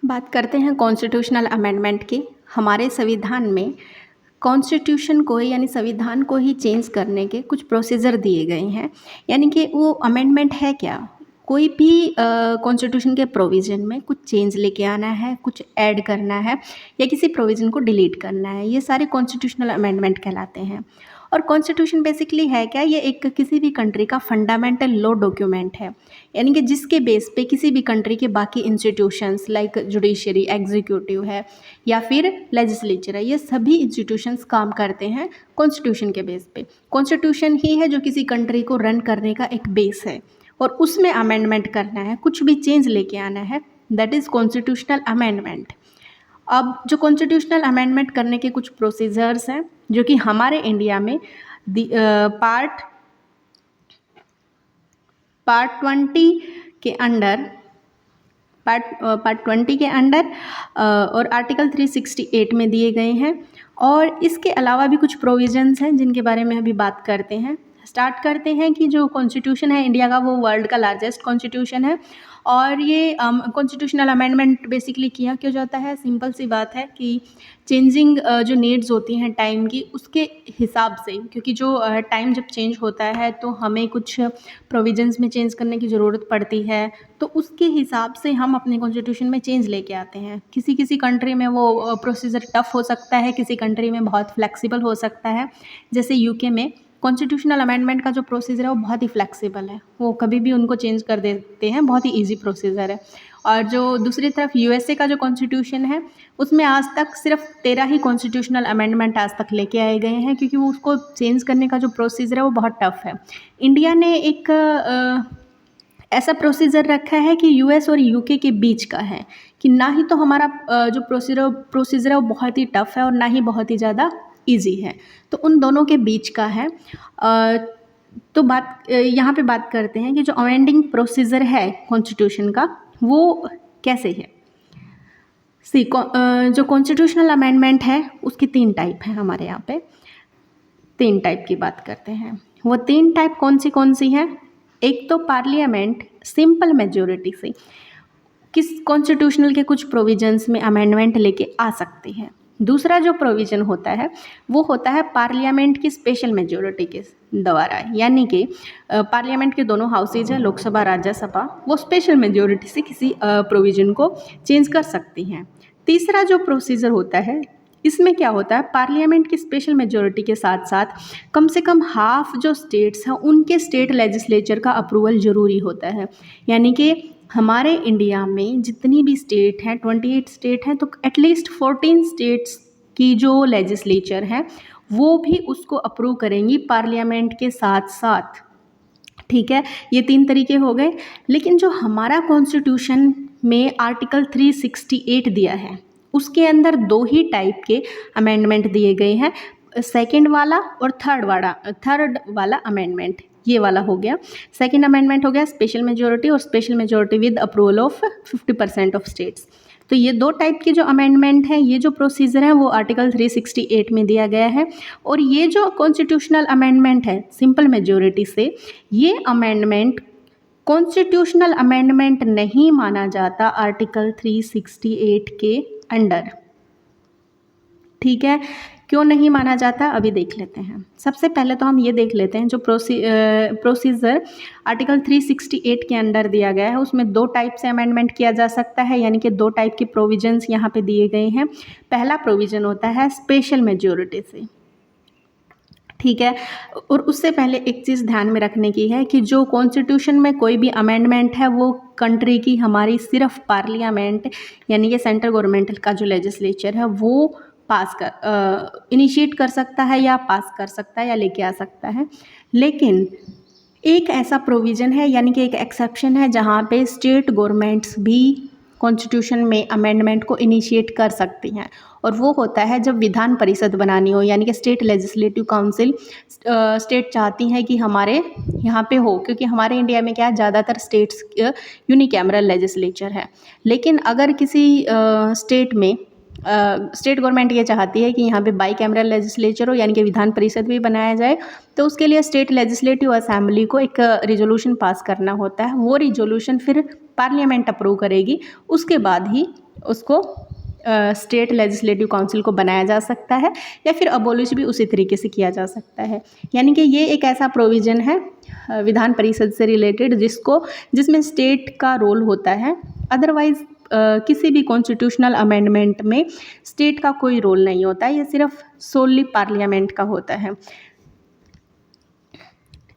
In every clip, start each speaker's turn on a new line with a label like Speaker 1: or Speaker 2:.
Speaker 1: बात करते हैं कॉन्स्टिट्यूशनल अमेंडमेंट की। हमारे संविधान में कॉन्स्टिट्यूशन को यानी संविधान को ही चेंज करने के कुछ प्रोसीजर दिए गए हैं। यानी कि वो अमेंडमेंट है क्या, कोई भी कॉन्स्टिट्यूशन के प्रोविज़न में कुछ चेंज लेके आना है, कुछ ऐड करना है या किसी प्रोविज़न को डिलीट करना है, ये सारे कॉन्स्टिट्यूशनल अमेंडमेंट कहलाते हैं। और कॉन्स्टिट्यूशन बेसिकली है क्या, ये एक किसी भी कंट्री का फंडामेंटल लॉ डॉक्यूमेंट है। यानी कि जिसके बेस पे किसी भी कंट्री के बाकी इंस्टीट्यूशंस लाइक जुडिशरी, एग्जीक्यूटिव है या फिर लेजिस्लेचर है, ये सभी इंस्टीट्यूशंस काम करते हैं कॉन्स्टिट्यूशन के बेस पे। कॉन्स्टिट्यूशन ही है जो किसी कंट्री को रन करने का एक बेस है और उसमें अमेंडमेंट करना है, कुछ भी चेंज लेके आना है, दैट इज़ कॉन्स्टिट्यूशनल अमेंडमेंट। अब जो कॉन्स्टिट्यूशनल अमेंडमेंट करने के कुछ प्रोसीजर्स हैं जो कि हमारे इंडिया में पार्ट 20 के अंडर पार्ट 20 के अंडर और आर्टिकल 368 में दिए गए हैं। और इसके अलावा भी कुछ प्रोविजंस हैं जिनके बारे में अभी बात करते हैं। स्टार्ट करते हैं कि जो कॉन्स्टिट्यूशन है इंडिया का वो वर्ल्ड का लार्जेस्ट कॉन्स्टिट्यूशन है। और ये कॉन्स्टिट्यूशनल अमेंडमेंट बेसिकली किया क्यों जाता है, सिंपल सी बात है कि चेंजिंग जो नीड्स होती हैं टाइम की उसके हिसाब से, क्योंकि जो टाइम जब चेंज होता है तो हमें कुछ प्रोविजंस में चेंज करने की ज़रूरत पड़ती है, तो उसके हिसाब से हम अपने कॉन्स्टिट्यूशन में चेंज लेके आते हैं। किसी किसी कंट्री में वो प्रोसीजर टफ हो सकता है, किसी कंट्री में बहुत फ्लेक्सिबल हो सकता है। जैसे यूके में कॉन्स्टिट्यूशनल अमेंडमेंट का जो प्रोसीजर है वो बहुत ही फ्लेक्सिबल है, वो कभी भी उनको चेंज कर देते हैं, बहुत ही ईजी प्रोसीजर है। और जो दूसरी तरफ यूएसए का जो कॉन्स्टिट्यूशन है उसमें आज तक सिर्फ 13 ही कॉन्स्टिट्यूशनल अमेंडमेंट आज तक लेके आए गए हैं, क्योंकि वो उसको चेंज करने का जो प्रोसीजर है वो बहुत टफ है। इंडिया ने एक ऐसा प्रोसीजर रखा है कि यूएस और यूके के बीच का है, कि ना ही तो हमारा जो प्रोसीजर है वो बहुत ही टफ है और ना ही बहुत ही ज़्यादा ईजी है, तो उन दोनों के बीच का है। तो यहाँ पे बात करते हैं कि जो अमेंडिंग प्रोसीजर है कॉन्स्टिट्यूशन का वो कैसे है। जो कॉन्स्टिट्यूशनल अमेंडमेंट है उसकी 3 टाइप है हमारे यहाँ पे। 3 टाइप की बात करते हैं। वो 3 टाइप कौन सी हैं? एक तो पार्लियामेंट सिंपल मेजॉरिटी से किस कॉन्स्टिट्यूशनल के कुछ प्रोविजंस में अमेंडमेंट लेके आ सकते हैं। दूसरा जो प्रोविज़न होता है वो होता है पार्लियामेंट की स्पेशल मेजॉरिटी के द्वारा, यानी कि पार्लियामेंट के दोनों हाउसेज हैं, लोकसभा राज्यसभा, वो स्पेशल मेजॉरिटी से किसी प्रोविज़न को चेंज कर सकती हैं। तीसरा जो प्रोसीजर होता है इसमें क्या होता है, पार्लियामेंट की स्पेशल मेजॉरिटी के साथ साथ कम से कम हाफ जो स्टेट्स हैं उनके स्टेट लेजिस्लेचर का अप्रूवल ज़रूरी होता है। यानी कि हमारे इंडिया में जितनी भी स्टेट हैं 28 स्टेट हैं, तो एटलीस्ट 14 स्टेट्स की जो लेजिस्लेचर हैं वो भी उसको अप्रूव करेंगी पार्लियामेंट के साथ साथ। ठीक है, ये 3 तरीके हो गए। लेकिन जो हमारा कॉन्स्टिट्यूशन में आर्टिकल 368 दिया है उसके अंदर 2 ही टाइप के अमेंडमेंट दिए गए हैं, सेकंड वाला और थर्ड वाला अमेंडमेंट। ये वाला हो गया सेकंड अमेंडमेंट, हो गया स्पेशल मेजॉरिटी, और special majority with approval of 50% of states. तो ये 2 टाइप के जो अमेंडमेंट हैं, ये जो प्रोसीजर है वो आर्टिकल 368 में दिया गया है। और ये जो कॉन्स्टिट्यूशनल अमेंडमेंट है सिंपल मेजॉरिटी से, ये अमेंडमेंट कॉन्स्टिट्यूशनल अमेंडमेंट नहीं माना जाता आर्टिकल 368 के अंडर। ठीक है, क्यों नहीं माना जाता अभी देख लेते हैं। सबसे पहले तो हम ये देख लेते हैं जो प्रोसीजर आर्टिकल 368 के अंडर दिया गया है उसमें 2 टाइप से अमेंडमेंट किया जा सकता है, यानी कि 2 टाइप के प्रोविजंस यहाँ पे दिए गए हैं। पहला प्रोविज़न होता है स्पेशल मेजॉरिटी से। ठीक है, और उससे पहले एक चीज़ ध्यान में रखने की है कि जो कॉन्स्टिट्यूशन में कोई भी अमेंडमेंट है वो कंट्री की हमारी सिर्फ पार्लियामेंट यानी कि सेंट्रल गवर्नमेंट का जो लेजिस्लेचर है वो इनिशिएट कर सकता है या पास कर सकता है या लेके आ सकता है। लेकिन एक ऐसा प्रोविज़न है, यानी कि एक एक्सेप्शन है, जहाँ पे स्टेट गवर्नमेंट्स भी कॉन्स्टिट्यूशन में अमेंडमेंट को इनिशिएट कर सकती हैं, और वो होता है जब विधान परिषद बनानी हो, यानी कि स्टेट लेजिस्लेटिव काउंसिल स्टेट चाहती हैं कि हमारे यहाँ पे हो, क्योंकि हमारे इंडिया में क्या है ज़्यादातर स्टेट्स यूनिकैमरल लेजिस्लेचर है। लेकिन अगर किसी स्टेट में स्टेट गवर्नमेंट ये चाहती है कि यहाँ पे बाई कैमरल लेजिस्लेचर हो, यानी कि विधान परिषद भी बनाया जाए, तो उसके लिए स्टेट लेजिस्लेटिव असेंबली को एक रिजोल्यूशन पास करना होता है। वो रिजोल्यूशन फिर पार्लियामेंट अप्रूव करेगी, उसके बाद ही उसको स्टेट लेजिस्लेटिव काउंसिल को बनाया जा सकता है, या फिर अबोलिश भी उसी तरीके से किया जा सकता है। यानी कि ये एक ऐसा प्रोविज़न है विधान परिषद से रिलेटेड जिसमें स्टेट का रोल होता है। अदरवाइज़ किसी भी कॉन्स्टिट्यूशनल अमेंडमेंट में स्टेट का कोई रोल नहीं होता है, ये सिर्फ सोली पार्लियामेंट का होता है।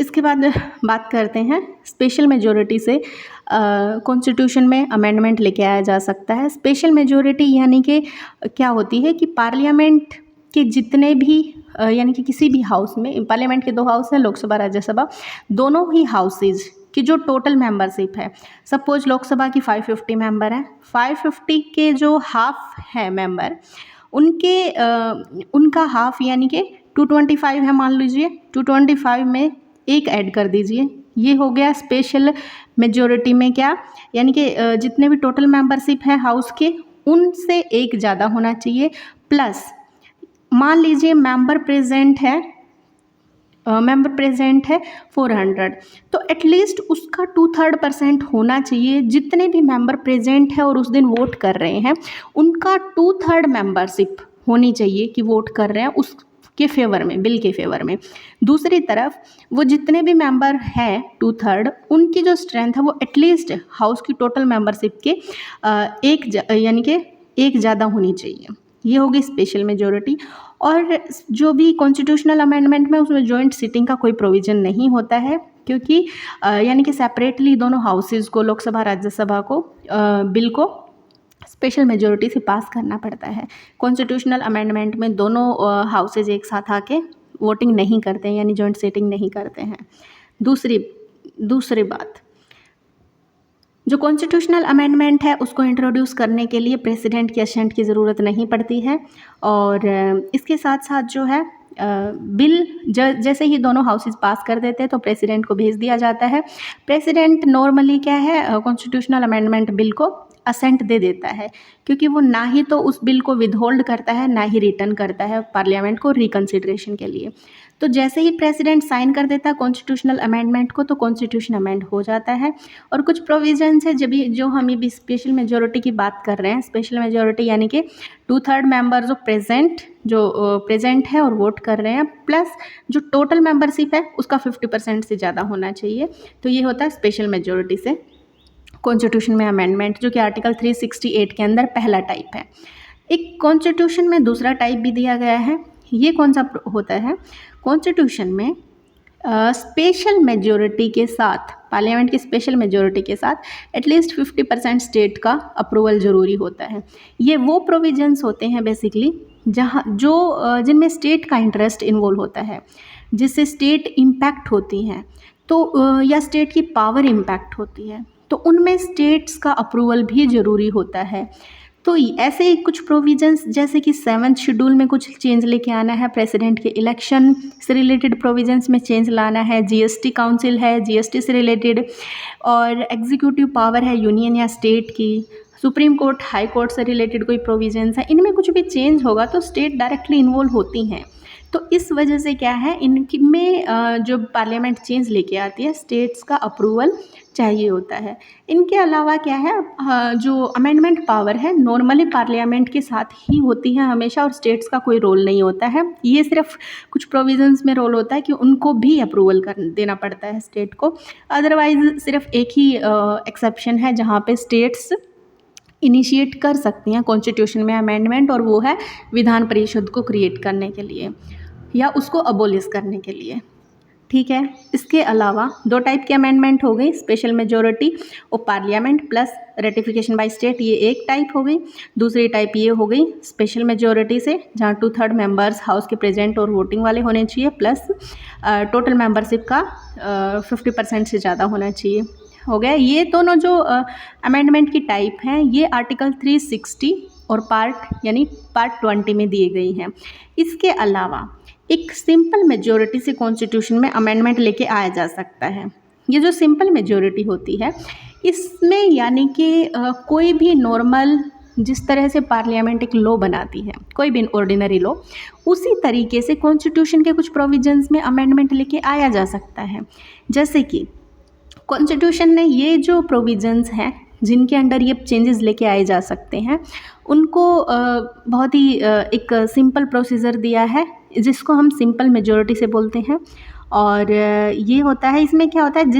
Speaker 1: इसके बाद बात करते हैं स्पेशल मेजॉरिटी से कॉन्स्टिट्यूशन में अमेंडमेंट लेके आया जा सकता है। स्पेशल मेजॉरिटी यानी कि क्या होती है कि पार्लियामेंट के जितने भी यानी कि किसी भी हाउस में, पार्लियामेंट के 2 हाउस हैं, लोकसभा राज्यसभा, दोनों ही हाउसेज की जो टोटल मेंबरशिप है, सपोज लोकसभा की 550 मेंबर है, 550 के जो हाफ है मेंबर, उनका हाफ यानी कि 225 है मान लीजिए, 225 में एक ऐड कर दीजिए, ये हो गया स्पेशल मेजॉरिटी में क्या, यानी कि जितने भी टोटल मेंबरशिप है हाउस के उनसे एक ज़्यादा होना चाहिए, प्लस मान लीजिए मेंबर प्रेजेंट है 400, तो एटलीस्ट उसका 2/3% होना चाहिए। जितने भी मेंबर प्रेजेंट है और उस दिन वोट कर रहे हैं उनका 2/3 मेंबरशिप होनी चाहिए कि वोट कर रहे हैं उसके फेवर में, बिल के फेवर में। दूसरी तरफ वो जितने भी मेंबर हैं 2/3, उनकी जो स्ट्रेंथ है वो एटलीस्ट हाउस की टोटल मेंबरशिप के यानी कि एक ज़्यादा होनी चाहिए। ये होगी स्पेशल मेजॉरिटी। और जो भी कॉन्स्टिट्यूशनल अमेंडमेंट में उसमें जॉइंट सीटिंग का कोई प्रोविज़न नहीं होता है, क्योंकि यानी कि सेपरेटली दोनों हाउसेज को, लोकसभा राज्यसभा को, बिल को स्पेशल मेजॉरिटी से पास करना पड़ता है। कॉन्स्टिट्यूशनल अमेंडमेंट में दोनों हाउसेज एक साथ आके वोटिंग नहीं करते हैं, यानी जॉइंट सीटिंग नहीं करते हैं। दूसरी बात, जो कॉन्स्टिट्यूशनल अमेंडमेंट है उसको इंट्रोड्यूस करने के लिए प्रेसिडेंट की असेंट की ज़रूरत नहीं पड़ती है। और इसके साथ साथ जो है बिल जैसे ही दोनों हाउसेज पास कर देते हैं तो प्रेसिडेंट को भेज दिया जाता है। प्रेसिडेंट नॉर्मली क्या है, कॉन्स्टिट्यूशनल अमेंडमेंट बिल को असेंट दे देता है, क्योंकि वो ना ही तो उस बिल को विदहोल्ड करता है ना ही रिटर्न करता है पार्लियामेंट को रिकन्सिडरेशन के लिए। तो जैसे ही प्रेसिडेंट साइन कर देता है कॉन्स्टिट्यूशनल अमेंडमेंट को तो कॉन्स्टिट्यूशन अमेंड हो जाता है। और कुछ प्रोविजंस है जो हम भी स्पेशल मेजॉरिटी की बात कर रहे हैं। स्पेशल मेजॉरिटी यानी कि 2/3 मेंबर जो प्रेजेंट है और वोट कर रहे हैं, प्लस जो टोटल मेंबरशिप है उसका 50% से ज़्यादा होना चाहिए। तो ये होता है स्पेशल मेजॉरिटी से कॉन्स्टिट्यूशन में अमेंडमेंट, जो कि आर्टिकल 368 के अंदर पहला टाइप है। एक कॉन्स्टिट्यूशन में दूसरा टाइप भी दिया गया है। ये कौन सा होता है, कॉन्स्टिट्यूशन में स्पेशल मेजॉरिटी के साथ, पार्लियामेंट की स्पेशल मेजॉरिटी के साथ एटलीस्ट 50% स्टेट का अप्रूवल ज़रूरी होता है। ये वो प्रोविजंस होते हैं बेसिकली जिनमें स्टेट का इंटरेस्ट इन्वॉल्व होता है, जिससे स्टेट इम्पैक्ट होती हैं, तो या स्टेट की पावर इम्पैक्ट होती है, तो उनमें स्टेट्स का अप्रूवल भी ज़रूरी होता है। तो ऐसे ही कुछ प्रोविजंस, जैसे कि 7th शेड्यूल में कुछ चेंज लेके आना है, प्रेसिडेंट के इलेक्शन से रिलेटेड प्रोविजंस में चेंज लाना है, जीएसटी काउंसिल है, जीएसटी से रिलेटेड, और एग्जीक्यूटिव पावर है यूनियन या स्टेट की, सुप्रीम कोर्ट, हाई कोर्ट से रिलेटेड कोई प्रोविजंस है, इनमें कुछ भी चेंज होगा तो स्टेट डायरेक्टली इन्वॉल्व होती हैं। तो इस वजह से क्या है, इनमें जो पार्लियामेंट चेंज लेके आती है स्टेट्स का अप्रूवल चाहिए होता है। इनके अलावा क्या है, जो अमेंडमेंट पावर है नॉर्मली पार्लियामेंट के साथ ही होती है हमेशा, और स्टेट्स का कोई रोल नहीं होता है। ये सिर्फ कुछ प्रोविजंस में रोल होता है कि उनको भी अप्रूवल देना पड़ता है स्टेट को। अदरवाइज सिर्फ एक ही एक्सेप्शन है जहाँ पे स्टेट्स इनिशिएट कर सकती हैं कॉन्स्टिट्यूशन में अमेंडमेंट, और वो है विधान परिषद को क्रिएट करने के लिए या उसको अबोलिश करने के लिए। ठीक है, इसके अलावा 2 टाइप की अमेंडमेंट हो गई, स्पेशल मेजॉरिटी और parliament plus ratification by state, ये एक टाइप हो गई। दूसरी टाइप ये हो गई स्पेशल मेजॉरिटी से, जहाँ 2/3 मेंबर्स हाउस के प्रेजेंट और वोटिंग वाले होने चाहिए, प्लस टोटल मेंबरशिप का 50% से ज़्यादा होना चाहिए। हो गया। ये दोनों जो अमेंडमेंट की टाइप हैं ये आर्टिकल 360 और पार्ट 20 में दिए गई हैं। इसके अलावा एक सिंपल मेजॉरिटी से कॉन्स्टिट्यूशन में अमेंडमेंट लेके आया जा सकता है। ये जो सिंपल मेजॉरिटी होती है इसमें यानी कि कोई भी नॉर्मल, जिस तरह से पार्लियामेंट एक लॉ बनाती है, कोई भी ऑर्डिनरी लॉ, उसी तरीके से कॉन्स्टिट्यूशन के कुछ प्रोविजंस में अमेंडमेंट लेके आया जा सकता है। जैसे कि कॉन्स्टिट्यूशन ने ये जो प्रोविजंस हैं जिनके अंडर ये चेंजेस लेके आए जा सकते हैं, उनको बहुत ही एक सिंपल प्रोसीजर दिया है जिसको हम सिंपल मेजॉरिटी से बोलते हैं। और ये होता है, इसमें क्या होता है,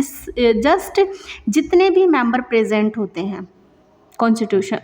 Speaker 1: जस्ट जितने भी मेंबर प्रेजेंट होते हैं कॉन्स्टिट्यूशन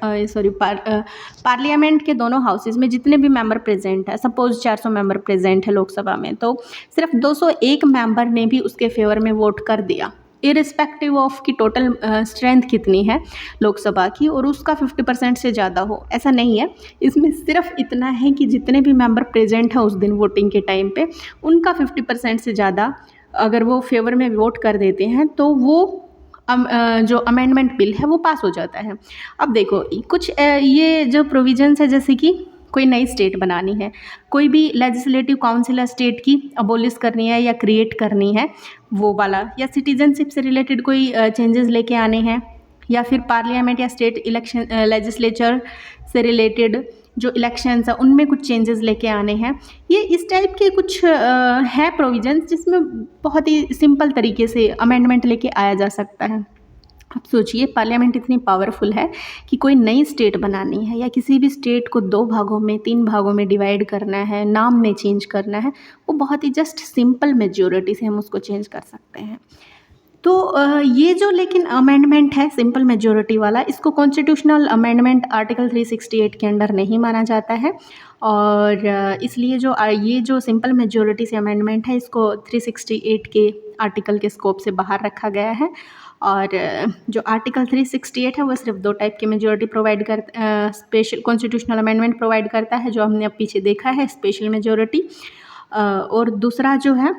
Speaker 1: पार्लियामेंट के दोनों हाउसेज में जितने भी मेंबर प्रेजेंट है, सपोज 400 मेंबर प्रेजेंट है लोकसभा में, तो सिर्फ 201 मेंबर ने भी उसके फेवर में वोट कर दिया, इरिस्पेक्टिव ऑफ कि टोटल स्ट्रेंथ कितनी है लोकसभा की, और उसका 50% से ज़्यादा हो, ऐसा नहीं है। इसमें सिर्फ इतना है कि जितने भी मेंबर प्रेजेंट है उस दिन वोटिंग के टाइम पे, उनका 50% से ज़्यादा अगर वो फेवर में वोट कर देते हैं तो वो जो अमेंडमेंट बिल है वो पास हो जाता है। अब देखो कुछ ये जो प्रोविजंस है, जैसे कि कोई नई स्टेट बनानी है, कोई भी लेजिस्लेटिव काउंसिल है स्टेट की अबोलिश करनी है या क्रिएट करनी है वो वाला, या सिटीजनशिप से रिलेटेड कोई चेंजेस लेके आने हैं, या फिर पार्लियामेंट या स्टेट इलेक्शन लेजिस्लेचर से रिलेटेड जो इलेक्शंस है उनमें कुछ चेंजेस लेके आने हैं, ये इस टाइप के कुछ है प्रोविजंस जिसमें बहुत ही सिंपल तरीके से अमेंडमेंट लेके आया जा सकता है। अब सोचिए पार्लियामेंट इतनी पावरफुल है कि कोई नई स्टेट बनानी है या किसी भी स्टेट को 2 भागों में 3 भागों में डिवाइड करना है, नाम में चेंज करना है, वो बहुत ही जस्ट सिंपल मेजॉरिटी से हम उसको चेंज कर सकते हैं। तो ये जो लेकिन अमेंडमेंट है सिंपल मेजॉरिटी वाला, इसको कॉन्स्टिट्यूशनल अमेंडमेंट आर्टिकल 368 के अंडर नहीं माना जाता है, और इसलिए जो ये जो सिंपल मेजॉरिटी से अमेंडमेंट है इसको 368 के आर्टिकल के स्कोप से बाहर रखा गया है। और जो आर्टिकल 368 है वो सिर्फ 2 टाइप की मेजॉरिटी प्रोवाइड करता, स्पेशल कॉन्स्टिट्यूशनल अमेंडमेंट प्रोवाइड करता है, जो हमने अब पीछे देखा है, स्पेशल मेजॉरिटी, और दूसरा जो है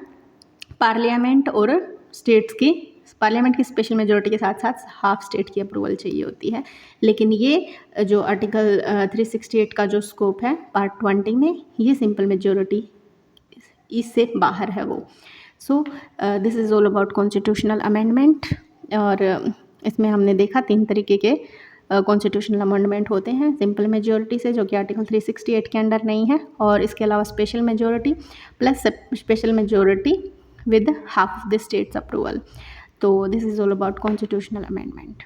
Speaker 1: पार्लियामेंट और स्टेट्स की, पार्लियामेंट की स्पेशल मेजॉरिटी के साथ साथ हाफ स्टेट की अप्रूवल चाहिए होती है। लेकिन ये जो आर्टिकल 368 का जो स्कोप है पार्ट 20 में, ये सिंपल मेजॉरिटी इससे बाहर है वो। So this is all about constitutional amendment. और इसमें हमने देखा 3 तरीके के कॉन्स्टिट्यूशनल अमेंडमेंट होते हैं, सिंपल मेजॉरिटी से जो कि आर्टिकल 368 के अंडर नहीं है, और इसके अलावा special majority plus special majority with half of the state's approval. So this is all about constitutional amendment.